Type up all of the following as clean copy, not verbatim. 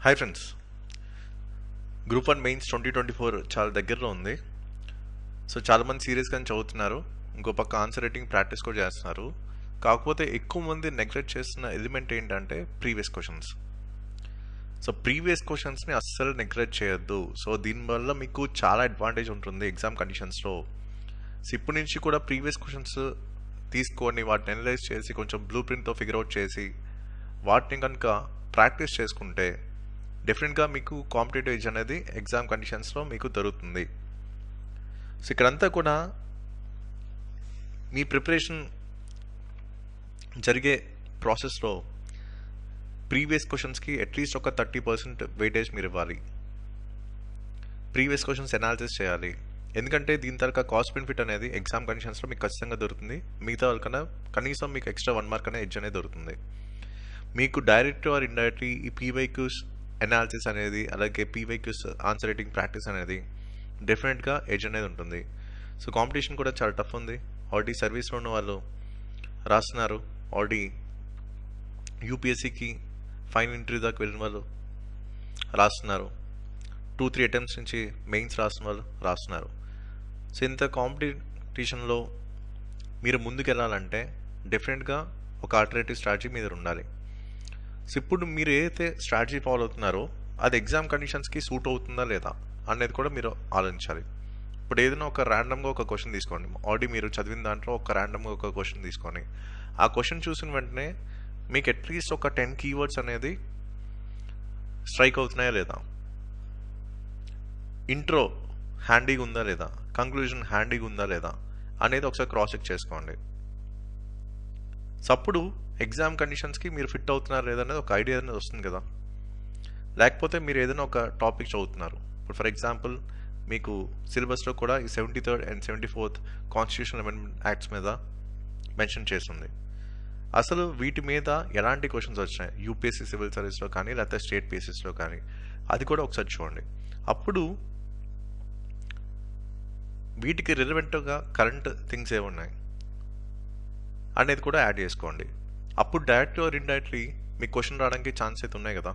Hi friends, group 1 mains 2024 చాలా దగ్గరలో ఉంది. సో చాలామంది సీరియస్గానే చదువుతున్నారు. ఇంకో పక్క ఆన్సర్ రైటింగ్ ప్రాక్టీస్ కూడా చేస్తున్నారు. కాకపోతే ఎక్కువ మంది నెగ్లెక్ట్ చేస్తున్న ఎలిమెంట్ ఏంటంటే ప్రీవియస్ క్వశ్చన్స్. సో ప్రీవియస్ క్వశ్చన్స్ని అస్సలు నెగ్లెక్ట్ చేయొద్దు. సో దీనివల్ల మీకు చాలా అడ్వాంటేజ్ ఉంటుంది ఎగ్జామ్ కండిషన్స్లో. సో ఇప్పటి నుంచి కూడా ప్రీవియస్ క్వశ్చన్స్ తీసుకొని వాటిని అనలైజ్ చేసి కొంచెం బ్లూ ప్రింట్తో ఫిగర్ అవుట్ చేసి వాటిని కనుక ప్రాక్టీస్ చేసుకుంటే డెఫినెట్గా మీకు కాంపిటేటివ్ ఎడ్జ్ అనేది ఎగ్జామ్ కండిషన్స్లో మీకు దొరుకుతుంది. సో ఇక్కడంతా కూడా మీ ప్రిపరేషన్ జరిగే ప్రాసెస్లో ప్రీవియస్ క్వశ్చన్స్కి అట్లీస్ట్ ఒక 30% వెయిటేజ్ మీరు ఇవ్వాలి. ప్రీవియస్ క్వశ్చన్స్ అనాలిసిస్ చేయాలి. ఎందుకంటే దీని తర్వాత కాస్ట్ బెనిఫిట్ అనేది ఎగ్జామ్ కండిషన్స్లో మీకు ఖచ్చితంగా దొరుకుతుంది. మిగతా వాళ్ళకన్నా కనీసం మీకు ఎక్స్ట్రా 1 మార్క్ అనే ఎడ్జ్ అనేది దొరుకుతుంది. మీకు డైరెక్ట్ ఆర్ ఇండైరెక్ట్లీ ఈ పీవైక్యూస్ అనాలిసిస్ అనేది, అలాగే పీవైక్యూస్ ఆన్సర్ రైటింగ్ ప్రాక్టీస్ అనేది డెఫినెట్గా ఎడ్జ్ అనేది ఉంటుంది. సో కాంపిటీషన్ కూడా చాలా టఫ్ ఉంది. ఆల్రెడీ సర్వీస్లో ఉన్న వాళ్ళు రాస్తున్నారు, ఆల్రెడీ యూపీఎస్సీకి ఫైనల్ ఇంటర్వ్యూ దాకా వెళ్ళిన వాళ్ళు రాస్తున్నారు, 2-3 అటెంప్ట్స్ నుంచి మెయిన్స్ రాస్తున్న వాళ్ళు రాస్తున్నారు. సో ఇంత కాంపిటీషన్లో మీరు ముందుకెళ్ళాలంటే డెఫినెట్గా ఒక ఆల్టర్నేటివ్ స్ట్రాటజీ మీద ఉండాలి. సో ఇప్పుడు మీరు ఏదైతే స్ట్రాటజీ ఫాలో అవుతున్నారో అది ఎగ్జామ్ కండిషన్స్కి సూట్ అవుతుందా లేదా అనేది కూడా మీరు ఆలోచించాలి. ఇప్పుడు ఏదైనా ఒక ర్యాండమ్గా ఒక క్వశ్చన్ తీసుకోండి. ఆల్రెడీ మీరు చదివిన దాంట్లో ఒక ర్యాండమ్గా ఒక క్వశ్చన్ తీసుకొని ఆ క్వశ్చన్ చూసిన వెంటనే మీకు అట్లీస్ట్ ఒక 10 కీవర్డ్స్ అనేది స్ట్రైక్ అవుతున్నాయా లేదా, ఇంట్రో హ్యాండీగా ఉందా లేదా, కంక్లూజన్ హ్యాండీగా ఉందా లేదా అనేది ఒకసారి క్రాస్ చెక్ చేసుకోండి. సో అప్పుడు ఎగ్జామ్ కండిషన్స్కి మీరు ఫిట్ అవుతున్నారు లేదనేది ఒక ఐడియా అనేది వస్తుంది కదా. లేకపోతే మీరు ఏదైనా ఒక టాపిక్ చదువుతున్నారు. ఇప్పుడు ఫర్ ఎగ్జాంపుల్ మీకు సిలబస్లో కూడా ఈ 73rd and 74th constitutional amendment acts మీద మెన్షన్ చేస్తుంది. అసలు వీటి మీద ఎలాంటి క్వశ్చన్స్ వచ్చినాయి యూపీఎస్సీ సివిల్ సర్వీస్లో కానీ లేకపోతే స్టేట్ పీసెస్లో కానీ, అది కూడా ఒకసారి చూడండి. అప్పుడు వీటికి రిలవెంట్గా కరెంట్ థింగ్స్ ఏమున్నాయి అనేది కూడా యాడ్ చేసుకోండి. అప్పుడు డైరెక్ట్ ఆర్ ఇండైరెక్ట్లీ మీకు క్వశ్చన్ రావడానికి ఛాన్స్ అయితే ఉన్నాయి కదా.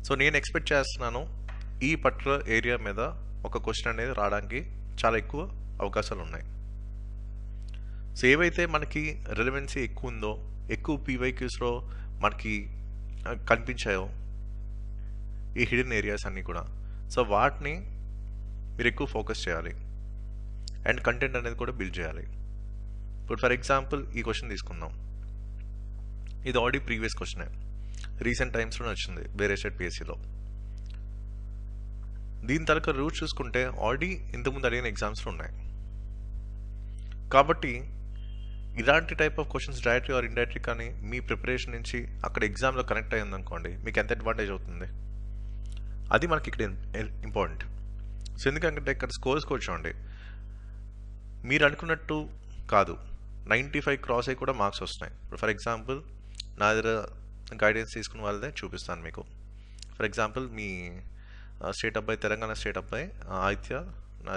సో నేను ఎక్స్పెక్ట్ చేస్తున్నాను ఈ పర్టికులర్ ఏరియా మీద ఒక క్వశ్చన్ అనేది రావడానికి చాలా ఎక్కువ అవకాశాలు ఉన్నాయి. సో ఏవైతే మనకి రిలవెన్సీ ఎక్కువ ఉందో, ఎక్కువ పీవైక్యూస్లో మనకి కనిపించాయో ఈ హిడెన్ ఏరియాస్ అన్నీ కూడా, సో వాటిని మీరు ఎక్కువ ఫోకస్ చేయాలి అండ్ కంటెంట్ అనేది కూడా బిల్డ్ చేయాలి. ఇప్పుడు ఫర్ ఎగ్జాంపుల్ ఈ క్వశ్చన్ తీసుకుందాం. ఇది ఆల్రెడీ ప్రీవియస్ క్వశ్చనే, రీసెంట్ టైమ్స్లోనే వచ్చింది వేరే స్టేట్ పిఎస్సీలో. దీని తరక రూట్ చూసుకుంటే ఆల్రెడీ ఇంతకుముందు అడిగిన ఎగ్జామ్స్లో ఉన్నాయి. కాబట్టి ఇలాంటి type of questions directly or indirectly కానీ మీ ప్రిపరేషన్ నుంచి అక్కడ ఎగ్జామ్లో కనెక్ట్ అయ్యింది అనుకోండి, మీకు ఎంత అడ్వాంటేజ్ అవుతుంది, అది మనకి ఇక్కడ ఇంపార్టెంట్. సో ఎందుకంటే ఇక్కడ స్కోర్స్ కూడా చూడండి, మీరు అనుకున్నట్టు కాదు, 95 క్రాస్ అయ్యి కూడా మార్క్స్ వస్తున్నాయి. ఇప్పుడు ఫర్ ఎగ్జాంపుల్ నా దగ్గర గైడెన్స్ తీసుకున్న వాళ్ళదే చూపిస్తాను మీకు. ఫర్ ఎగ్జాంపుల్ మీ స్టేట్ అబ్బాయి, తెలంగాణ స్టేట్ అబ్బాయి ఆదిత్య నా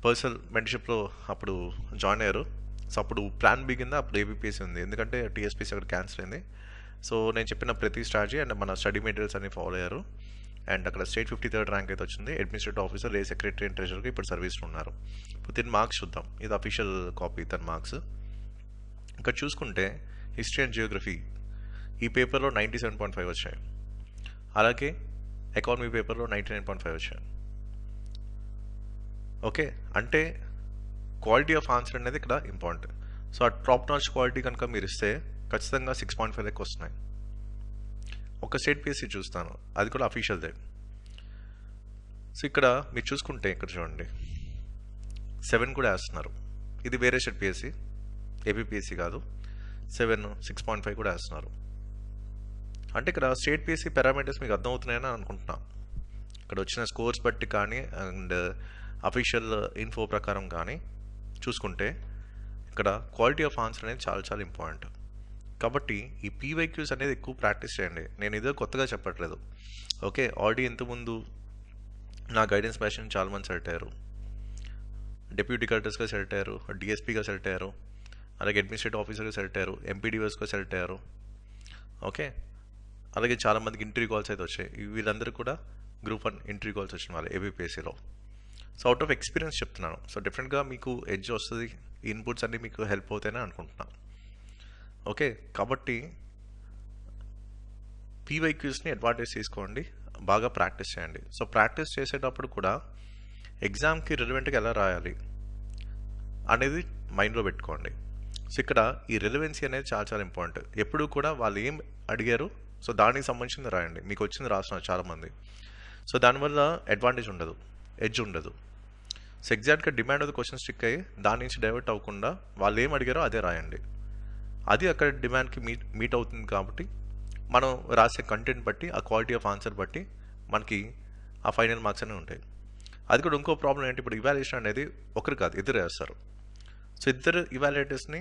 పర్సనల్ మెంటర్షిప్లో అప్పుడు జాయిన్ అయ్యారు. సో అప్పుడు ప్లాన్ బి కింద అప్పుడు ఏబిపిఎస్సీ ఉంది, ఎందుకంటే టీఎస్పీసీ అక్కడ క్యాన్సిల్ అయింది. సో నేను చెప్పిన ప్రతి స్ట్రాటజీ అండ్ మన స్టడీ మెటీరియల్స్ అన్ని ఫాలో అయ్యారు. అండ్ అక్కడ స్టేట్ 53rd ర్యాంక్ అయితే వచ్చింది. అడ్మినిస్ట్రేటివ్ ఆఫీసర్, రే సెక్రటరీ అండ్ ట్రెజరర్గా ఇప్పుడు సర్వీస్లో ఉన్నారు. ఇప్పుడు దీని మార్క్స్ చూద్దాం. ఇది అఫీషియల్ కాపీ తన మార్క్స్. ఇక్కడ చూసుకుంటే హిస్టరీ అండ్ జియోగ్రఫీ ఈ పేపర్లో 97.5 వచ్చాయి. అలాగే ఎకానమీ పేపర్లో 99.5 వచ్చాయి. ఓకే, అంటే క్వాలిటీ ఆఫ్ ఆన్సర్ అనేది ఇక్కడ ఇంపార్టెంట్. సో ఆ టాప్ నాచ్ క్వాలిటీ కనుక మీరు ఇస్తే ఖచ్చితంగా 6.5 లెక్క వస్తున్నాయి. ఒక స్టేట్ పిఎస్సీ చూస్తాను, అది కూడా అఫీషియల్దే. సో ఇక్కడ మీరు చూసుకుంటే ఇక్కడ చూడండి 7 కూడా వేస్తున్నారు. ఇది వేరే స్టేట్ పిఎస్సీ, ఏపీపీఎస్సీ కాదు. 7, 6.5 కూడా వేస్తున్నారు. అంటే ఇక్కడ స్టేట్ పిఎస్సీ పారామీటర్స్ మీకు అర్థమవుతున్నాయని అనుకుంటున్నా. ఇక్కడ వచ్చిన స్కోర్స్ బట్టి కానీ అండ్ అఫీషియల్ ఇన్ఫో ప్రకారం కానీ చూసుకుంటే ఇక్కడ క్వాలిటీ ఆఫ్ ఆన్సర్ అనేది చాలా చాలా ఇంపార్టెంట్. కాబట్టి ఈ పీవైక్యూస్ అనేది ఎక్కువ ప్రాక్టీస్ చేయండి. నేను ఇదే కొత్తగా చెప్పట్లేదు. ఓకే, ఆల్రెడీ ఇంతకుముందు నా గైడెన్స్ బ్యాచ్ చాలామంది సెలెక్ట్ అయ్యారు. డిప్యూటీ కలెక్టర్స్గా సెలెక్ట్ అయ్యారు, డిఎస్పీగా సెలెక్ట్ అయ్యారు, అలాగే అడ్మినిస్ట్రేటివ్ ఆఫీసర్గా సెలెక్ట్ అయ్యారు, ఎంపీడీఓస్గా సెలెక్ట్ అయ్యారు. ఓకే. అలాగే చాలామందికి ఇంటర్వ్యూ కాల్స్ అయితే వచ్చాయి. వీళ్ళందరూ కూడా గ్రూప్ 1 ఇంటర్వ్యూ కాల్స్ వచ్చిన వాళ్ళే ఏబిపిఎస్సిలో. సో అవుట్ ఆఫ్ ఎక్స్పీరియన్స్ చెప్తున్నాను. సో డెఫినెట్గా మీకు ఎడ్జ్ వస్తుంది, ఇన్పుట్స్ అన్నీ మీకు హెల్ప్ అవుతాయని అనుకుంటున్నాను. ఓకే. కాబట్టి పీవైక్యూస్ని అడ్వాంటేజ్ తీసుకోండి, బాగా ప్రాక్టీస్ చేయండి. సో ప్రాక్టీస్ చేసేటప్పుడు కూడా ఎగ్జామ్కి రిలవెంట్గా ఎలా రాయాలి అనేది మైండ్లో పెట్టుకోండి. సో ఇక్కడ ఈ రిలవెన్సీ అనేది చాలా చాలా ఇంపార్టెంట్. ఎప్పుడు కూడా వాళ్ళు ఏం అడిగారు సో దానికి సంబంధించింది రాయండి. మీకు వచ్చింది రాస్తున్నారు చాలామంది. సో దానివల్ల అడ్వాంటేజ్ ఉండదు, ఎడ్జ్ ఉండదు. సో ఎగ్జాక్ట్గా demand of the question stick అయ్యి దాని నుంచి డైవర్ట్ అవ్వకుండా వాళ్ళు ఏం అడిగారో అదే రాయండి. అది అక్కడ డిమాండ్కి మీట్ అవుతుంది కాబట్టి మనం రాసే కంటెంట్ బట్టి, ఆ క్వాలిటీ ఆఫ్ ఆన్సర్ బట్టి మనకి ఆ ఫైనల్ మార్క్స్ అనేవి ఉంటాయి. అది కూడా ఇంకో ప్రాబ్లం ఏంటి, ఇప్పుడు ఇవాల్యుయేషన్ అనేది ఒకరు కాదు, ఇద్దరు వేస్తారు. సో ఇద్దరు ఇవాల్యుయేటర్స్ని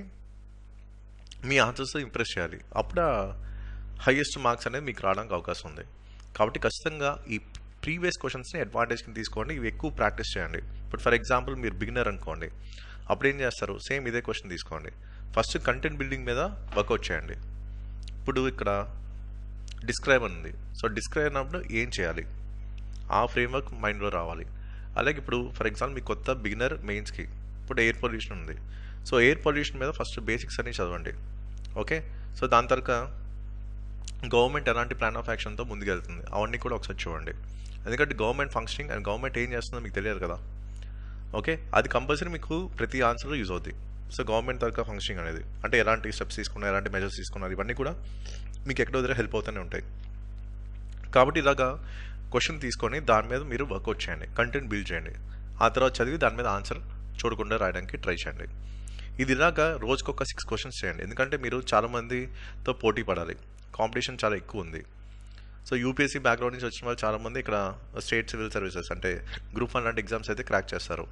మీ ఆన్సర్స్ ఇంప్రెస్ చేయాలి. అప్పుడు హైయెస్ట్ మార్క్స్ అనేది మీకు రావడానికి అవకాశం ఉంది. కాబట్టి ఖచ్చితంగా ఈ ప్రీవియస్ క్వశ్చన్స్ని అడ్వాంటేజ్కి తీసుకోండి, ఇవి ఎక్కువ ప్రాక్టీస్ చేయండి. ఇప్పుడు ఫర్ ఎగ్జాంపుల్ మీరు బిగినర్ అనుకోండి, అప్పుడు ఏం చేస్తారు, సేమ్ ఇదే క్వశ్చన్ తీసుకోండి, ఫస్ట్ కంటెంట్ బిల్డింగ్ మీద వర్కౌట్ చేయండి. ఇప్పుడు ఇక్కడ డిస్క్రైబ్ ఉంది, సో డిస్క్రైబ్ అన్నప్పుడు ఏం చేయాలి, ఆ ఫ్రేమ్వర్క్ మైండ్లో రావాలి. అలాగే ఇప్పుడు ఫర్ ఎగ్జాంపుల్ మీకు కొత్త బిగినర్ మెయిన్స్కి ఇప్పుడు ఎయిర్ పొల్యూషన్ ఉంది, సో ఎయిర్ పొల్యూషన్ మీద ఫస్ట్ బేసిక్స్ అన్ని చదవండి. ఓకే. సో దాని తర్వాత గవర్నమెంట్ ఎలాంటి ప్లాన్ ఆఫ్ యాక్షన్తో ముందుకెళ్తుంది అవన్నీ కూడా ఒకసారి చూడండి. ఎందుకంటే గవర్నమెంట్ ఫంక్షనింగ్ అండ్ గవర్నమెంట్ ఏం చేస్తుందో మీకు తెలియదు కదా. ఓకే. అది కంపల్సరీ మీకు ప్రతి ఆన్సర్లో యూజ్ అవుతుంది. సో గవర్నమెంట్ తరఫున ఫంక్షనింగ్ అనేది అంటే ఎలాంటి స్టెప్స్ తీసుకున్నారు, ఎలాంటి మెజర్స్ తీసుకున్నారు, ఇవన్నీ కూడా మీకు ఎక్కడో దగ్గర హెల్ప్ అవుతూనే ఉంటాయి. కాబట్టి ఇలాగా క్వశ్చన్ తీసుకొని దాని మీద మీరు వర్కౌట్ చేయండి, కంటెంట్ బిల్డ్ చేయండి. ఆ తర్వాత చదివి దాని మీద ఆన్సర్ చూడకుండా రాయడానికి ట్రై చేయండి. ఇది ఇలాగా రోజుకొక 6 క్వశ్చన్స్ చేయండి. ఎందుకంటే మీరు చాలామందితో పోటీ పడాలి, కాంపిటీషన్ చాలా ఎక్కువ ఉంది. సో యూపీఎస్సీ బ్యాక్గ్రౌండ్ నుంచి వచ్చిన వాళ్ళు చాలామంది ఇక్కడ స్టేట్ సివిల్ సర్వీసెస్ అంటే గ్రూప్ 1 లాంటి ఎగ్జామ్స్ అయితే క్రాక్ చేస్తారు.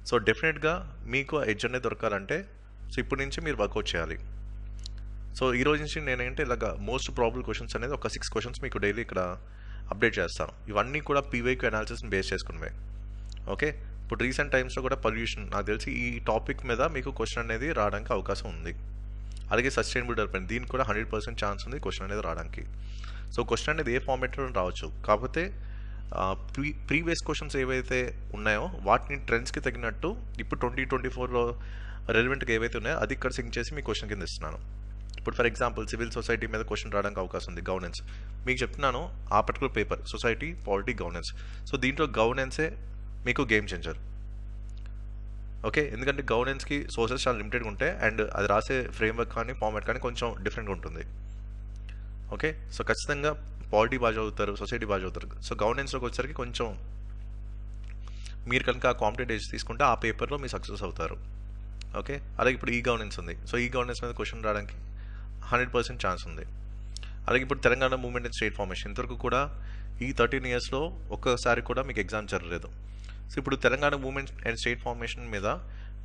సో డెఫినెట్గా మీకు ఎడ్జ్ అనేది దొరకాలంటే సో ఇప్పటి నుంచి మీరు వర్కౌట్ చేయాలి. సో ఈ రోజు నుంచి నేనేంటే ఇలాగ మోస్ట్ ప్రాబుల్ క్వశ్చన్స్ అనేది ఒక 6 క్వశ్చన్స్ మీకు డైలీ ఇక్కడ అప్డేట్ చేస్తాను. ఇవన్నీ కూడా పీవైక్యూ అనాలిసిస్ని బేస్ చేసుకున్నవే. ఓకే. ఇప్పుడు రీసెంట్ టైమ్స్లో కూడా పొల్యూషన్ నాకు తెలిసి ఈ టాపిక్ మీద మీకు క్వశ్చన్ అనేది రావడానికి అవకాశం ఉంది. అలాగే సస్టైనబుల్ డెవలప్మెంట్ దీనికి కూడా 100% ఛాన్స్ ఉంది క్వశ్చన్ అనేది రావడానికి. సో క్వశ్చన్ అనేది ఏ ఫార్మేట్లో రావచ్చు, కాకపోతే ప్రీవియస్ క్వశ్చన్స్ ఏవైతే ఉన్నాయో వాటిని ట్రెండ్స్కి తగినట్టు ఇప్పుడు 2024లో రెలవెంట్గా ఏవైతే ఉన్నాయో అది ఇక్కడ సింక్ చేసి మీ క్వశ్చన్ కింద ఇస్తున్నాను. ఇప్పుడు ఫర్ ఎగ్జాంపుల్ సివిల్ సొసైటీ మీద క్వశ్చన్ రావడానికి అవకాశం ఉంది, గవర్నెన్స్. మీకు చెప్తున్నాను ఆ particular paper society, polity, governance. So దీంట్లో గవర్నెన్సే మీకు గేమ్ చేంజర్. ఓకే. ఎందుకంటే గవర్నెన్స్కి సోర్సెస్ చాలా లిమిటెడ్గా ఉంటాయి అండ్ అది రాసే ఫ్రేమ్వర్క్ కానీ ఫార్మాట్ కానీ కొంచెం డిఫరెంట్గా ఉంటుంది. ఓకే. సో ఖచ్చితంగా పాలిటీ బాగా చదువుతారు, సొసైటీ బాగా చదువుతారు. సో గవర్నెన్స్లోకి వచ్చేసరికి కొంచెం మీరు కనుక ఆ కాంపిటేటివ్ ఎడ్జ్ తీసుకుంటే ఆ పేపర్లో మీరు సక్సెస్ అవుతారు. ఓకే. అలాగే ఇప్పుడు ఈ గవర్నెన్స్ ఉంది, సో ఈ గవర్నెన్స్ మీద క్వశ్చన్ రావడానికి 100% ఛాన్స్ ఉంది. అలాగే ఇప్పుడు Telangana movement and state formation ఇంతవరకు కూడా ఈ 13 ఇయర్స్లో ఒక్కసారి కూడా మీకు ఎగ్జామ్ జరగలేదు. సో ఇప్పుడు Telangana movement and state formation మీద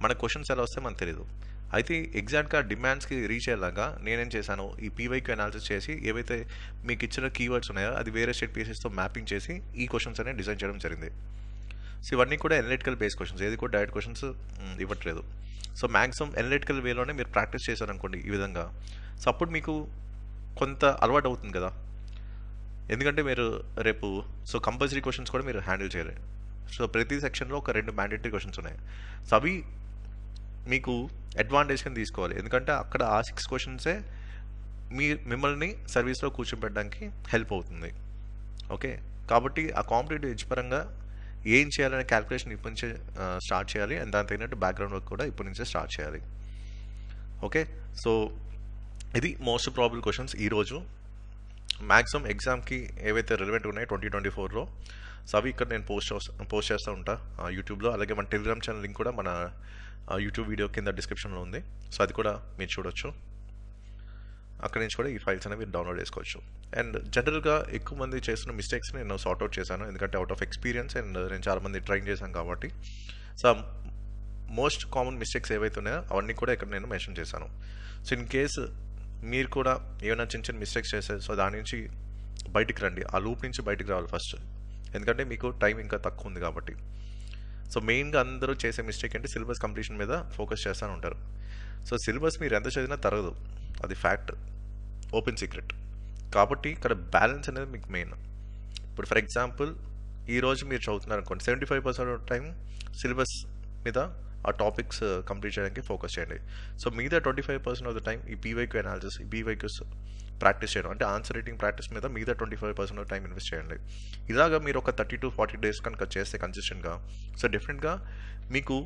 మన క్వశ్చన్స్ ఎలా వస్తే మనకు తెలియదు. అయితే ఎగ్జాక్ట్గా డిమాండ్స్కి రీచ్ అయ్యేలాగా నేనేం చేశాను, ఈ పీవైక్యూ అనాలిసిస్ చేసి ఏవైతే మీకు ఇచ్చిన కీవర్డ్స్ ఉన్నాయో అది వేరే స్టేట్ పీసెస్తో మ్యాపింగ్ చేసి ఈ క్వశ్చన్స్ అనేవి డిజైన్ చేయడం జరిగింది. సో ఇవన్నీ కూడా ఎనలిటికల్ బేస్ క్వశ్చన్స్, ఏది కూడా డైరెక్ట్ క్వశ్చన్స్ ఇవ్వట్లేదు. సో మ్యాక్సిమం ఎనలిటికల్ వేలోనే మీరు ప్రాక్టీస్ చేశారనుకోండి ఈ విధంగా, సో అప్పుడు మీకు కొంత అలవాటు అవుతుంది కదా. ఎందుకంటే మీరు రేపు సో కంపల్సరీ క్వశ్చన్స్ కూడా మీరు హ్యాండిల్ చేయాలి. సో ప్రతి సెక్షన్లో ఒక 2 మ్యాండేటరీ క్వశ్చన్స్ ఉన్నాయి. సో అవి మీకు అడ్వాంటేజ్ కింద తీసుకోవాలి, ఎందుకంటే అక్కడ ఆ 6 క్వశ్చన్సే మిమ్మల్ని సర్వీస్లో కూర్చోబెట్టడానికి హెల్ప్ అవుతుంది. ఓకే. కాబట్టి ఆ కాంపిటేటివ్ ఎడ్జ్ పరంగా ఏం చేయాలనే క్యాల్కులేషన్ ఇప్పటి నుంచే స్టార్ట్ చేయాలి అండ్ దానికి తగినట్టు బ్యాక్గ్రౌండ్ వర్క్ కూడా ఇప్పటి నుంచే స్టార్ట్ చేయాలి. ఓకే. సో ఇది మోస్ట్ ప్రాబుల్ క్వశ్చన్స్ ఈరోజు మ్యాక్సిమం ఎగ్జామ్కి ఏవైతే రిలవెంట్ ఉన్నాయో 2024లో. సో అవి ఇక్కడ నేను పోస్ట్ చేస్తూ ఉంటా యూట్యూబ్లో. అలాగే మన టెలిగ్రామ్ ఛానల్ లింక్ కూడా మన యూట్యూబ్ వీడియో కింద డిస్క్రిప్షన్లో ఉంది. సో అది కూడా మీరు చూడొచ్చు. అక్కడి నుంచి కూడా ఈ ఫైల్స్ అనేవి డౌన్లోడ్ చేసుకోవచ్చు. అండ్ జనరల్గా ఎక్కువ మంది చేస్తున్న మిస్టేక్స్ని నేను సార్ట్అవుట్ చేశాను, ఎందుకంటే అవుట్ ఆఫ్ ఎక్స్పీరియన్స్ అండ్ నేను చాలామంది ట్రైన్ చేశాను కాబట్టి. సో మోస్ట్ కామన్ మిస్టేక్స్ ఏవైతే ఉన్నాయో అవన్నీ కూడా ఇక్కడ నేను మెన్షన్ చేశాను. సో ఇన్ కేసు మీరు కూడా ఏమైనా చిన్న చిన్న మిస్టేక్స్ చేస్తే సో దాని నుంచి బయటికి రండి, ఆ లూప్ నుంచి బయటికి రావాలి ఫస్ట్, ఎందుకంటే మీకు టైం ఇంకా తక్కువ ఉంది కాబట్టి. సో మెయిన్గా అందరూ చేసే మిస్టేక్ అంటే సిలబస్ కంప్లీషన్ మీద ఫోకస్ చేస్తూ ఉంటారు. సో సిలబస్ మీరు ఎంత చదివినా తరగదు, అది ఫ్యాక్ట్, ఓపెన్ సీక్రెట్. కాబట్టి ఇక్కడ బ్యాలెన్స్ అనేది మీకు మెయిన్. ఇప్పుడు ఫర్ ఎగ్జాంపుల్ ఈరోజు మీరు చదువుతున్నారు అనుకోండి, 75% ఆఫ్ టైం సిలబస్ మీద ఆ టాపిక్స్ కంప్లీట్ చేయడానికి ఫోకస్ చేయండి. సో మిగతా 25% ఆఫ్ ద టైం ఈ పీవైక్యూ అనాలిసిస్, ఈ పీవైక్యూస్ ప్రాక్టీస్ చేయడం, అంటే ఆన్సర్ రైటింగ్ ప్రాక్టీస్ మీద మిగతా 25% ఆఫ్ టైం ఇన్వెస్ట్ చేయండి. ఇలాగా మీరు ఒక 30 to 40 days కనుక చేస్తే కన్సిస్టెంట్గా, సో డెఫినెట్గా మీకు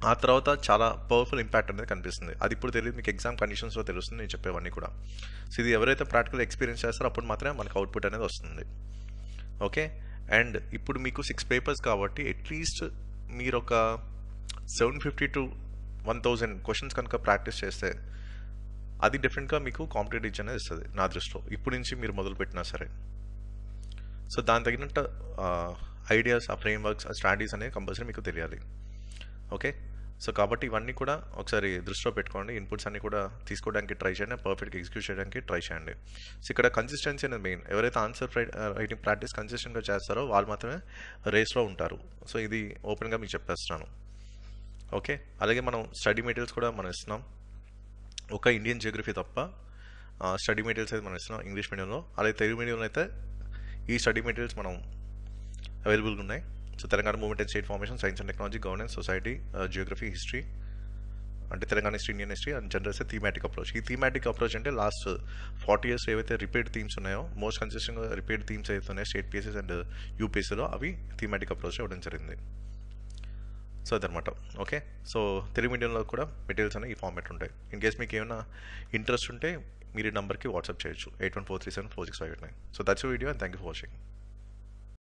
ఆ తర్వాత చాలా పవర్ఫుల్ ఇంపాక్ట్ అనేది కనిపిస్తుంది. అది ఇప్పుడు తెలియదు, మీకు ఎగ్జామ్ కండిషన్స్లో తెలుస్తుంది నేను చెప్పేవన్నీ కూడా. సో ఇది ఎవరైతే ప్రాక్టికల్ ఎక్స్పీరియన్స్ చేస్తారో అప్పుడు మాత్రమే మనకు అవుట్పుట్ అనేది వస్తుంది. ఓకే, అండ్ ఇప్పుడు మీకు 6 పేపర్స్ కాబట్టి అట్లీస్ట్ మీరు ఒక 750 to 1000 క్వశ్చన్స్ కనుక ప్రాక్టీస్ చేస్తే అది డెఫినెట్గా మీకు కాంపిటేటివ్ ఎడ్జ్ అనేది ఇస్తుంది నా దృష్టిలో, ఇప్పుడు నుంచి మీరు మొదలు పెట్టినా సరే. సో దాని తగినట్టు ఐడియాస్, ఆ ఫ్రేమ్వర్క్స్, ఆ స్ట్రాటజీస్ అనేవి కంపల్సరీ మీకు తెలియాలి. ఓకే, సో కాబట్టి ఇవన్నీ కూడా ఒకసారి దృష్టిలో పెట్టుకోండి. ఇన్పుట్స్ అన్ని కూడా తీసుకోవడానికి ట్రై చేయండి, పర్ఫెక్ట్గా ఎగ్జిక్యూట్ చేయడానికి ట్రై చేయండి. సో ఇక్కడ కన్సిస్టెన్సీ అనేది మెయిన్. ఎవరైతే ఆన్సర్ రైటింగ్ ప్రాక్టీస్ కన్సిస్టెంట్గా చేస్తారో వాళ్ళు మాత్రమే రేస్లో ఉంటారు. సో ఇది ఓపెన్గా మీకు చెప్పేస్తున్నాను. ఓకే, అలాగే మనం స్టడీ మెటీరియల్స్ కూడా మనం ఇస్తున్నాం. ఒక ఇండియన్ జియోగ్రఫీ తప్ప స్టడీ మెటీరియల్స్ అయితే మనం ఇస్తున్నాం ఇంగ్లీష్ మీడియంలో. అలాగే తెలుగు మీడియంలో అయితే ఈ స్టడీ మెటీరియల్స్ మనం అవైలబుల్గా ఉన్నాయి. So Telangana movement and state formation, science and technology, governance, society, geography, history, అంటే Telangana history, Indian history and generals thematic approach. ఈ థీమాటిక్ అప్రోచ్ అంటే లాస్ట్ 40 years ఏవైతే రిపీట్ థీమ్స్ ఉన్నాయో, మోస్ట్ కన్సిస్టెంట్గా రిపీట్ థీమ్స్ అయితే ఉన్నాయో స్టేట్ పీసెస్ అండ్ యూపీఎస్సీలో, అవి thematic approach ఇవ్వడం జరిగింది. సో అదనమాట. ఓకే, సో తెలుగు మీడియంలో కూడా మెటీరియల్స్ అనేవి ఈ ఫార్మాట్ ఉంటాయి. ఇన్ కేస్ మీకు ఏమైనా ఇంట్రెస్ట్ ఉంటే మీరు ఈ నెంబర్కి వాట్సాప్ చేయొచ్చు, 8143746589. So that's video and thank you for watching.